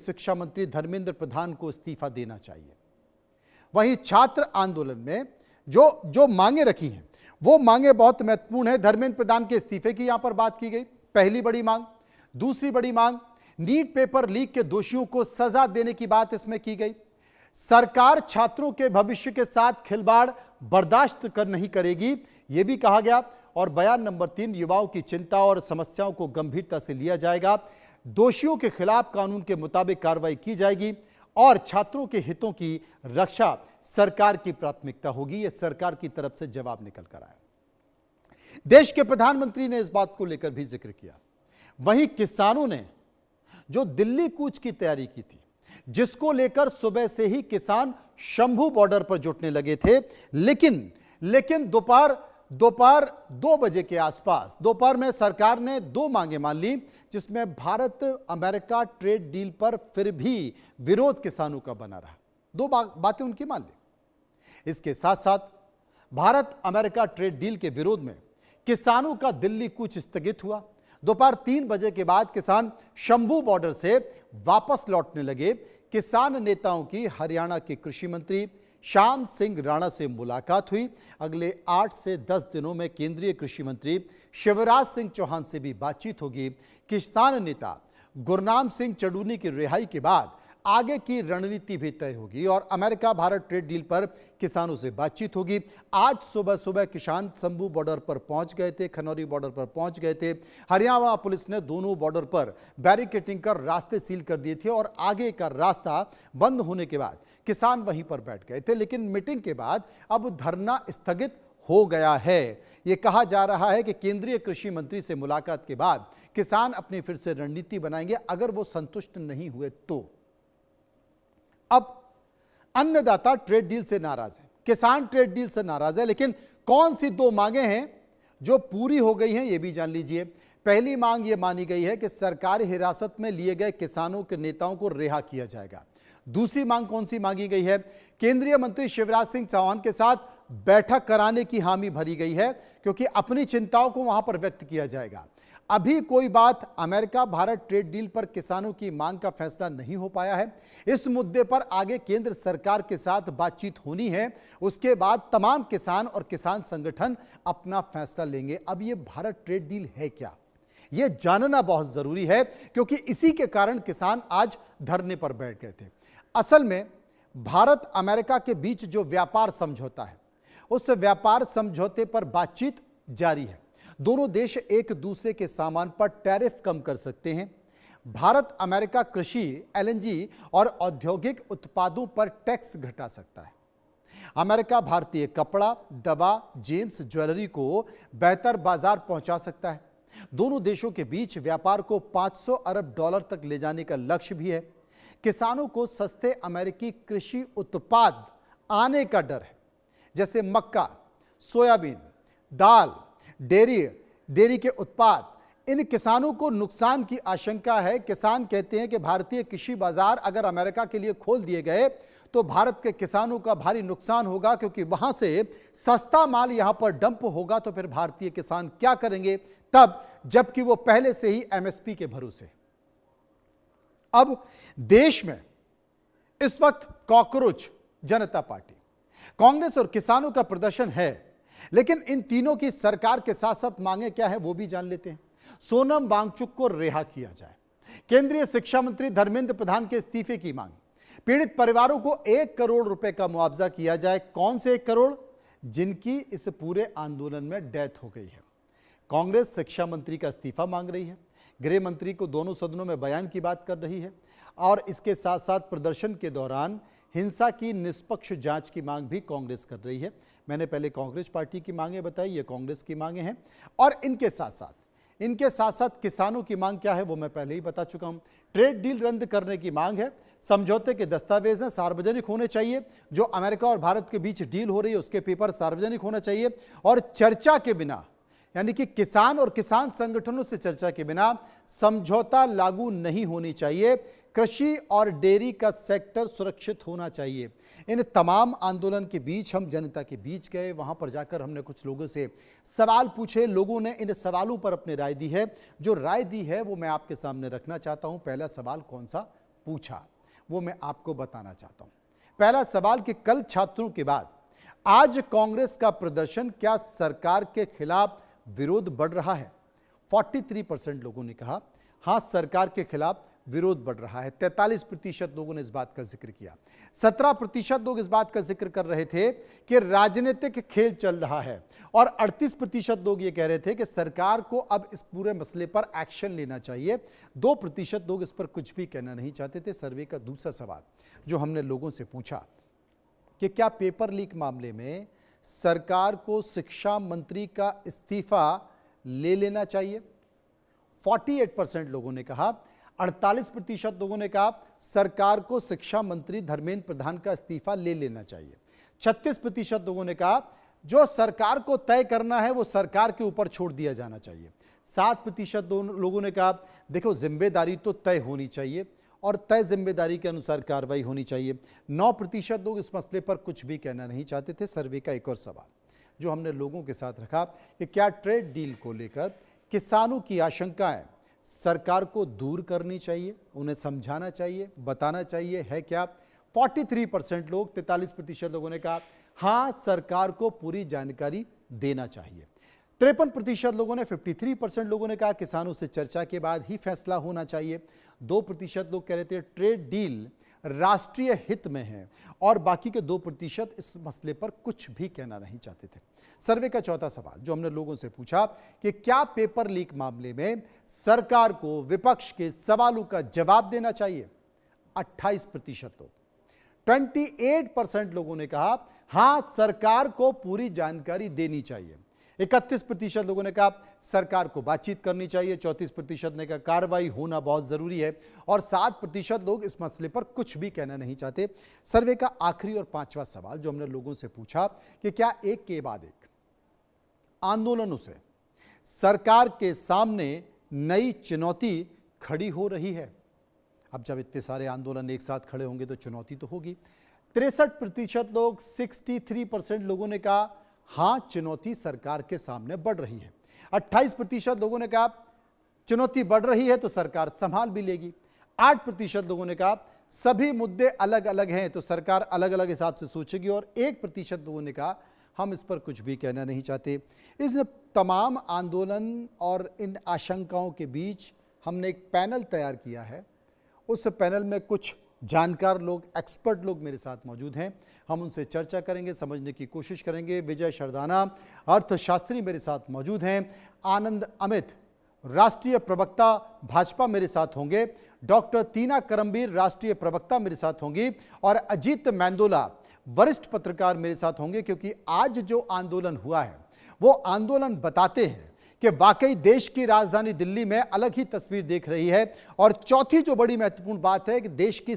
शिक्षा मंत्री धर्मेंद्र प्रधान को इस्तीफा देना चाहिए। वहीं छात्र आंदोलन में जो मांगे रखी हैं वो मांगे बहुत महत्वपूर्ण है। धर्मेंद्र प्रधान के इस्तीफे की यहां पर बात की गई, पहली बड़ी मांग। दूसरी बड़ी मांग, नीट पेपर लीक के दोषियों को सजा देने की बात इसमें की गई। सरकार छात्रों के भविष्य के साथ खिलवाड़ बर्दाश्त नहीं करेगी, यह भी कहा गया। और बयान नंबर 3, युवाओं की चिंता और समस्याओं को गंभीरता से लिया जाएगा, दोषियों के खिलाफ कानून के मुताबिक कार्रवाई की जाएगी और छात्रों के हितों की रक्षा सरकार की प्राथमिकता होगी। यह सरकार की तरफ से जवाब निकल कर आया। देश के प्रधानमंत्री ने इस बात को लेकर भी जिक्र किया। वहीं किसानों ने जो दिल्ली कूच की तैयारी की थी, जिसको लेकर सुबह से ही किसान शंभू बॉर्डर पर जुटने लगे थे, लेकिन दोपहर 2 बजे के आसपास दोपहर में सरकार ने 2 मांगे मान ली, जिसमें भारत अमेरिका ट्रेड डील पर फिर भी विरोध किसानों का बना रहा। 2 बातें उनकी मान ली। इसके साथ साथ भारत अमेरिका ट्रेड डील के विरोध में किसानों का दिल्ली कूच स्थगित हुआ। दोपहर 3 बजे के बाद किसान शंभू बॉर्डर से वापस लौटने लगे। किसान नेताओं की हरियाणा के कृषि मंत्री श्याम सिंह राणा से मुलाकात हुई। अगले 8 से 10 दिनों में केंद्रीय कृषि मंत्री शिवराज सिंह चौहान से भी बातचीत होगी। किसान नेता गुरनाम सिंह चडूनी की रिहाई के बाद आगे की रणनीति भी तय होगी और अमेरिका भारत ट्रेड डील पर किसानों से बातचीत होगी। आज सुबह किसान शंभू बॉर्डर पर पहुंच गए थे, खनौरी बॉर्डर पर पहुंच गए थे। हरियाणा पुलिस ने दोनों बॉर्डर पर बैरिकेडिंग कर रास्ते सील कर दिए थे और आगे का रास्ता बंद होने के बाद किसान वहीं पर बैठ गए थे। लेकिन मीटिंग के बाद अब धरना स्थगित हो गया है। यह कहा जा रहा है कि केंद्रीय कृषि मंत्री से मुलाकात के बाद किसान अपनी फिर से रणनीति बनाएंगे। अगर वो संतुष्ट नहीं हुए तो अब अन्नदाता ट्रेड डील से नाराज है, किसान ट्रेड डील से नाराज है, लेकिन कौन सी 2 मांगे हैं जो पूरी हो गई हैं, यह भी जान लीजिए। पहली मांग यह मानी गई है कि सरकारी हिरासत में लिए गए किसानों के नेताओं को रिहा किया जाएगा। दूसरी मांग कौन सी मांगी गई है? केंद्रीय मंत्री शिवराज सिंह चौहान के साथ बैठक कराने की हामी भरी गई है, क्योंकि अपनी चिंताओं को वहां पर व्यक्त किया जाएगा। अभी कोई बात अमेरिका भारत ट्रेड डील पर किसानों की मांग का फैसला नहीं हो पाया है। इस मुद्दे पर आगे केंद्र सरकार के साथ बातचीत होनी है। उसके बाद तमाम किसान और किसान संगठन अपना फैसला लेंगे। अब ये भारत ट्रेड डील है क्या, यह जानना बहुत जरूरी है, क्योंकि इसी के कारण किसान आज धरने पर बैठ गए थे। असल में भारत अमेरिका के बीच जो व्यापार समझौता है, उस व्यापार समझौते पर बातचीत जारी है। दोनों देश एक दूसरे के सामान पर टैरिफ कम कर सकते हैं। भारत अमेरिका कृषि, एलएनजी और औद्योगिक उत्पादों पर टैक्स घटा सकता है। अमेरिका भारतीय कपड़ा, दवा, जेम्स ज्वेलरी को बेहतर बाजार पहुंचा सकता है। दोनों देशों के बीच व्यापार को $500 अरब तक ले जाने का लक्ष्य भी है। किसानों को सस्ते अमेरिकी कृषि उत्पाद आने का डर है, जैसे मक्का, सोयाबीन, दाल, डेयरी के उत्पाद। इन किसानों को नुकसान की आशंका है। किसान कहते हैं कि भारतीय कृषि बाजार अगर अमेरिका के लिए खोल दिए गए तो भारत के किसानों का भारी नुकसान होगा, क्योंकि वहां से सस्ता माल यहां पर डंप होगा तो फिर भारतीय किसान क्या करेंगे तब, जबकि वो पहले से ही एमएसपी के भरोसे। अब देश में इस वक्त कॉकरोच जनता पार्टी, कांग्रेस और किसानों का प्रदर्शन है, लेकिन इन तीनों की सरकार के साथ साथ मांगे क्या है वो भी जान लेते हैं। सोनम वांगचुक को रिहा किया जाए, केंद्रीय शिक्षा मंत्री धर्मेंद्र प्रधान के इस्तीफे की मांग, पीड़ित परिवारों को 1 करोड़ रुपए का मुआवजा किया जाए। कौन से 1 करोड़? जिनकी इस पूरे आंदोलन में डेथ हो गई है। कांग्रेस शिक्षा मंत्री का इस्तीफा मांग रही है, गृह मंत्री को दोनों सदनों में बयान की बात कर रही है और इसके साथ साथ प्रदर्शन के दौरान हिंसा की निष्पक्ष जांच की मांग भी कांग्रेस कर रही है। मैंने पहले कांग्रेस पार्टी की मांगें बताई, ये कांग्रेस की मांगें हैं। और इनके साथ साथ किसानों की मांग क्या है वो मैं पहले ही बता चुका हूं। ट्रेड डील रद्द करने की मांग है। समझौते के दस्तावेज हैं, सार्वजनिक होने चाहिए। जो अमेरिका और भारत के बीच डील हो रही है उसके पेपर सार्वजनिक होना चाहिए और चर्चा के बिना, यानी कि किसान और किसान संगठनों से चर्चा के बिना समझौता लागू नहीं होनी चाहिए। कृषि और डेयरी का सेक्टर सुरक्षित होना चाहिए। इन तमाम आंदोलन के बीच हम जनता के बीच गए, वहां पर जाकर हमने कुछ लोगों से सवाल पूछे। लोगों ने इन सवालों पर अपनी राय दी है। जो राय दी है वो मैं आपके सामने रखना चाहता हूं। पहला सवाल कौन सा? पूछा वो मैं आपको बताना चाहता हूं। पहला सवाल कि कल छात्रों के बाद आज कांग्रेस का प्रदर्शन, क्या सरकार के खिलाफ विरोध बढ़ रहा है? 43% लोगों ने कहा हां, सरकार के खिलाफ विरोध बढ़ रहा है। 43% लोगों ने इस बात का जिक्र किया। 17% लोग इस बात का जिक्र कर रहे थे कि राजनीतिक खेल चल रहा है, और 38% लोग ये कह रहे थे कि सरकार को अब इस पूरे मसले पर एक्शन लेना चाहिए। 2% लोग इस पर कुछ भी कहना नहीं चाहते थे। सर्वे का दूसरा सवाल जो हमने लोगों से पूछा कि क्या पेपर लीक मामले में सरकार को शिक्षा मंत्री का इस्तीफा ले लेना चाहिए? 48% लोगों ने कहा। 48% लोगों ने कहा सरकार को शिक्षा मंत्री धर्मेंद्र प्रधान का इस्तीफा ले लेना चाहिए। 36% लोगों ने कहा जो सरकार को तय करना है वो सरकार के ऊपर छोड़ दिया जाना चाहिए। 7% लोगों ने कहा देखो, जिम्मेदारी तो तय होनी चाहिए और तय जिम्मेदारी के अनुसार कार्रवाई होनी चाहिए। 9% लोग इस मसले पर कुछ भी कहना नहीं चाहते थे। सर्वे का एक और सवाल जो हमने लोगों के साथ रखा कि क्या ट्रेड डील को लेकर किसानों की आशंकाएं सरकार को दूर करनी चाहिए, उन्हें समझाना चाहिए, बताना चाहिए, है क्या? 43% लोग, 43% लोगों ने कहा हां, सरकार को पूरी जानकारी देना चाहिए। 53% लोगों ने, 53% लोगों ने कहा किसानों से चर्चा के बाद ही फैसला होना चाहिए। 2% लोग कह रहे थे ट्रेड डील राष्ट्रीय हित में है, और बाकी के 2% इस मसले पर कुछ भी कहना नहीं चाहते थे। सर्वे का चौथा सवाल जो हमने लोगों से पूछा कि क्या पेपर लीक मामले में सरकार को विपक्ष के सवालों का जवाब देना चाहिए? 28% लोग, 28% लोगों ने कहा हां, सरकार को पूरी जानकारी देनी चाहिए। 31% लोगों ने कहा सरकार को बातचीत करनी चाहिए। 34% ने कहा कार्रवाई होना बहुत जरूरी है, और 7% लोग इस मसले पर कुछ भी कहना नहीं चाहते। सर्वे का आखिरी और पांचवा सवाल जो हमने लोगों से पूछा कि क्या एक के बाद एक आंदोलनों से सरकार के सामने नई चुनौती खड़ी हो रही है? अब जब इतने सारे आंदोलन एक साथ खड़े होंगे तो चुनौती तो होगी। 63% लोग, 63% लोगों ने कहा हां, चुनौती सरकार के सामने बढ़ रही है। 28% लोगों ने कहा चुनौती बढ़ रही है तो सरकार संभाल भी लेगी। 8% लोगों ने कहा सभी मुद्दे अलग अलग हैं तो सरकार अलग अलग हिसाब से सोचेगी, और 1% लोगों ने कहा हम इस पर कुछ भी कहना नहीं चाहते। इस तमाम आंदोलन और इन आशंकाओं के बीच हमने एक पैनल तैयार किया है। उस पैनल में कुछ जानकार लोग, एक्सपर्ट लोग मेरे साथ मौजूद हैं। हम उनसे चर्चा करेंगे, समझने की कोशिश करेंगे। विजय शरदाना अर्थशास्त्री मेरे साथ मौजूद हैं। आनंद अमित राष्ट्रीय प्रवक्ता भाजपा मेरे साथ होंगे। डॉक्टर तीना करमबीर राष्ट्रीय प्रवक्ता मेरे साथ होंगी, और अजीत मेंदोला वरिष्ठ पत्रकार मेरे साथ होंगे। क्योंकि आज जो आंदोलन हुआ है वो आंदोलन बताते हैं कि वाकई देश की राजधानी दिल्ली में अलग ही तस्वीर देख रही है। और चौथी जो बड़ी महत्वपूर्ण बात है कि देश की